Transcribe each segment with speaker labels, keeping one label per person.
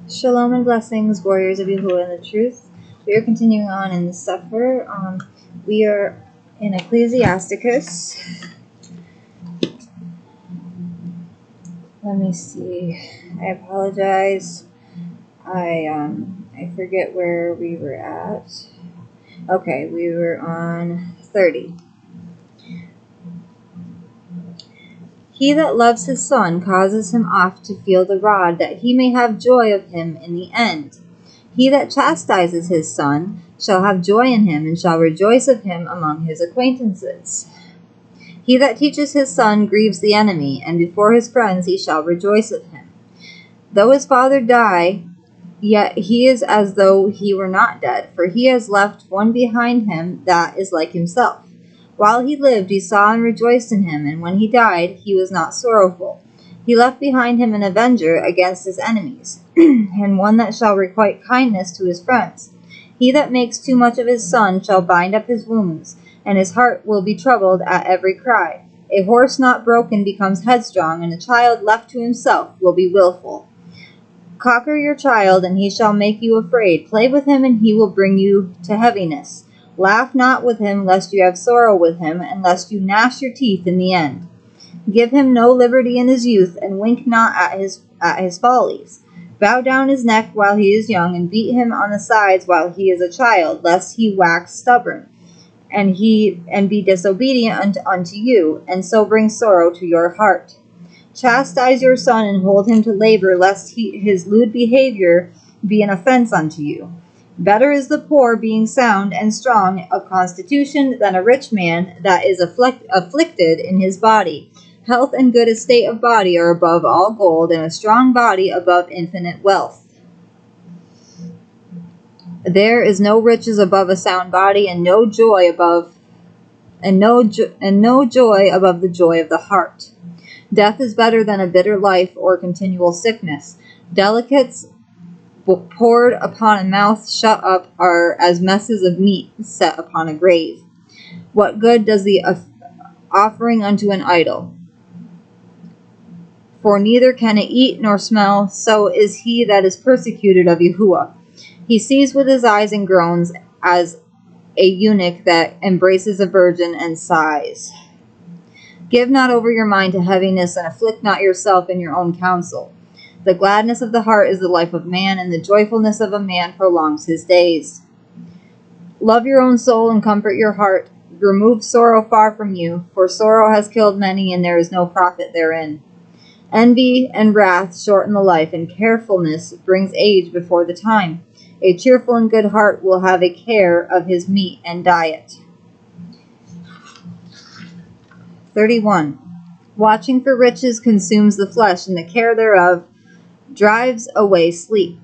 Speaker 1: Shalom and blessings, warriors of Yahuah and the truth. We are continuing on in the CEPHER. We are in Ecclesiasticus. Let me see. I apologize. I forget where we were at. Okay, we were on 30. He that loves his son causes him oft to feel the rod, that he may have joy of him in the end. He that chastises his son shall have joy in him, and shall rejoice of him among his acquaintances. He that teaches his son grieves the enemy, and before his friends he shall rejoice of him. Though his father die, yet he is as though he were not dead, for he has left one behind him that is like himself. While he lived, he saw and rejoiced in him, and when he died, he was not sorrowful. He left behind him an avenger against his enemies, and one that shall requite kindness to his friends. He that makes too much of his son shall bind up his wounds, and his heart will be troubled at every cry. A horse not broken becomes headstrong, and a child left to himself will be wilful. Cocker your child, and he shall make you afraid. Play with him, and he will bring you to heaviness. Laugh not with him, lest you have sorrow with him, and lest you gnash your teeth in the end. Give him no liberty in his youth, and wink not at his follies. Bow down his neck while he is young, and beat him on the sides while he is a child, lest he wax stubborn, and be disobedient unto you, and so bring sorrow to your heart. Chastise your son, and hold him to labor, lest his lewd behavior be an offense unto you. Better is the poor being sound and strong of constitution than a rich man that is afflicted in his body. Health and good estate of body are above all gold, and a strong body above infinite wealth. There is no riches above a sound body, and no joy above the joy of the heart. Death is better than a bitter life or continual sickness. Delicates poured upon a mouth shut up are as messes of meat set upon a grave. What good does the offering unto an idol? For neither can it eat nor smell, so is he that is persecuted of Yahuah. He sees with his eyes and groans as a eunuch that embraces a virgin and sighs. Give not over your mind to heaviness, and afflict not yourself in your own counsel. The gladness of the heart is the life of man, and the joyfulness of a man prolongs his days. Love your own soul and comfort your heart. Remove sorrow far from you, for sorrow has killed many, and there is no profit therein. Envy and wrath shorten the life, and carefulness brings age before the time. A cheerful and good heart will have a care of his meat and diet. 31. Watching for riches consumes the flesh, and the care thereof drives away sleep.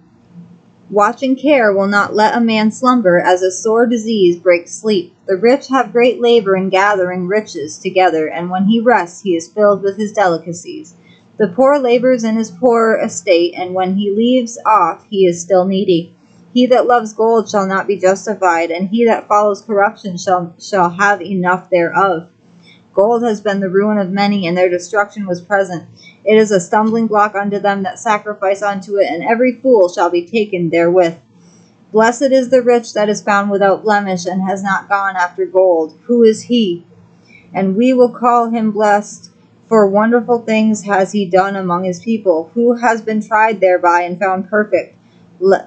Speaker 1: Watching care will not let a man slumber, as a sore disease breaks sleep. The rich have great labor in gathering riches together, and when he rests, he is filled with his delicacies. The poor labors in his poor estate, and when he leaves off, he is still needy. He that loves gold shall not be justified, and he that follows corruption shall have enough thereof. Gold has been the ruin of many, and their destruction was present. It is a stumbling block unto them that sacrifice unto it, and every fool shall be taken therewith. Blessed is the rich that is found without blemish, and has not gone after gold. Who is he? And we will call him blessed, for wonderful things has he done among his people. Who has been tried thereby and found perfect?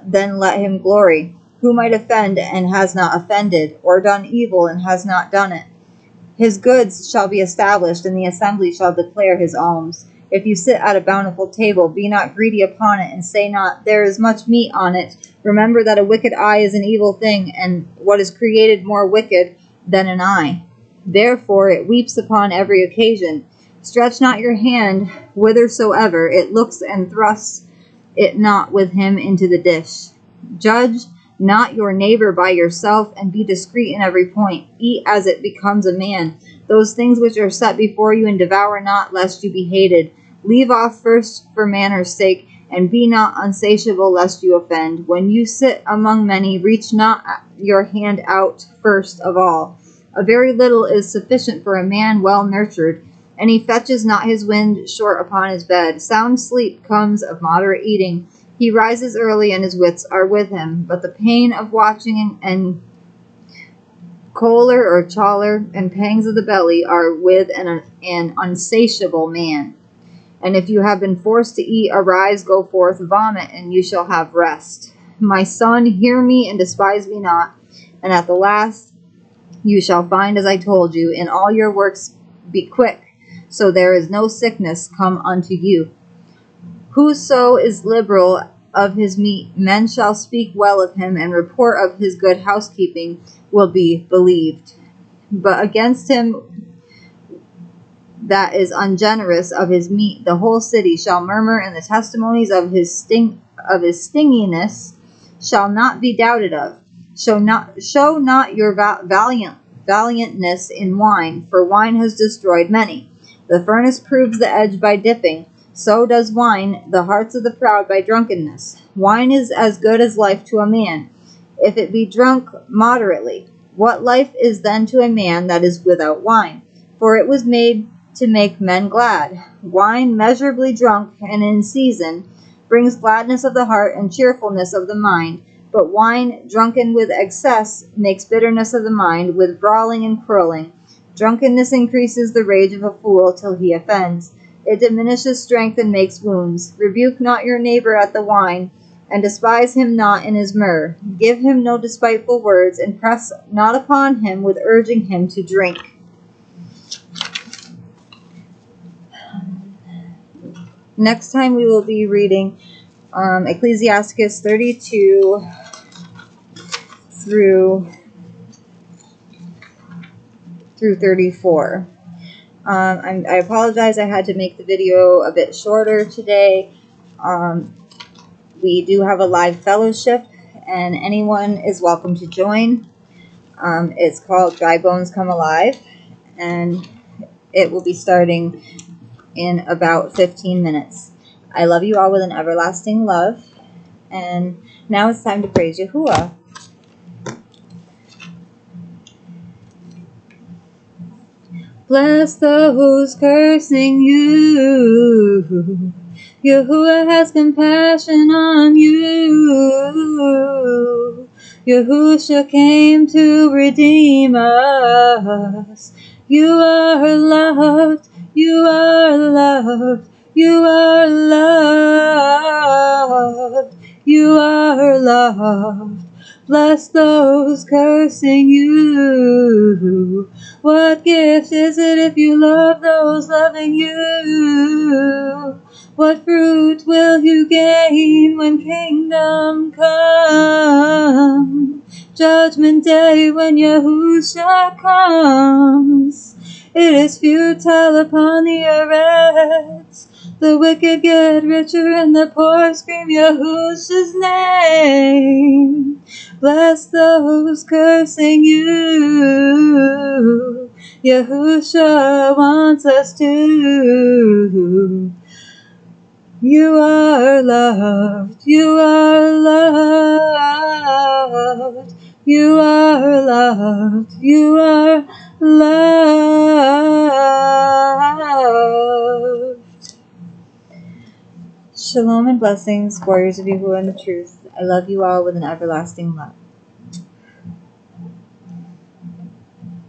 Speaker 1: Then let him glory. Who might offend and has not offended, or done evil and has not done it? His goods shall be established, and the assembly shall declare his alms. If you sit at a bountiful table, be not greedy upon it, and say not, there is much meat on it. Remember that a wicked eye is an evil thing, and what is created more wicked than an eye. Therefore it weeps upon every occasion. Stretch not your hand whithersoever it looks, and thrust it not with him into the dish. Judge not your neighbor by yourself, and be discreet in every point. Eat as it becomes a man, those things which are set before you, and devour not, lest you be hated. Leave off first for manners' sake, and be not unsatiable, lest you offend. When you sit among many, reach not your hand out first of all. A very little is sufficient for a man well nurtured, and he fetches not his wind short upon his bed. Sound sleep comes of moderate eating, He rises early and his wits are with him, but the pain of watching and choler or choler and pangs of the belly are with an unsatiable man. And if you have been forced to eat, arise, go forth, vomit, and you shall have rest. My son, hear me and despise me not, and at the last you shall find as I told you. In all your works be quick, so there is no sickness come unto you. Whoso is liberal of his meat, men shall speak well of him, and report of his good housekeeping will be believed. But against him that is ungenerous of his meat, the whole city shall murmur, and the testimonies of his stinginess shall not be doubted of. Show not your valiantness in wine, for wine has destroyed many. The furnace proves the edge by dipping, so does wine the hearts of the proud by drunkenness. Wine is as good as life to a man, if it be drunk moderately. What life is then to a man that is without wine? For it was made to make men glad. Wine measurably drunk and in season brings gladness of the heart and cheerfulness of the mind. But wine drunken with excess makes bitterness of the mind, with brawling and quarreling. Drunkenness increases the rage of a fool till he offends. It diminishes strength and makes wounds. Rebuke not your neighbor at the wine, and despise him not in his myrrh. Give him no despiteful words, and press not upon him with urging him to drink. Next time we will be reading Ecclesiasticus 32 through 34. I apologize, I had to make the video a bit shorter today. We do have a live fellowship, and anyone is welcome to join. It's called Dry Bones Come Alive, and it will be starting in about 15 minutes. I love you all with an everlasting love, and now it's time to praise Yahuah. Bless those cursing you. Yahuah has compassion on you. Yahusha came to redeem us. You are loved. You are loved. You are loved. You are loved. Bless those cursing you. What gift is it if you love those loving you? What fruit will you gain when kingdom come? Judgment day when Yahusha comes. It is futile upon the earth. The wicked get richer and the poor scream Yahusha's name. Bless those cursing you. Yahusha wants us to. You are loved. You are loved. You are loved. You are loved. Shalom and blessings, warriors of Yahuah and the truth. I love you all with an everlasting love.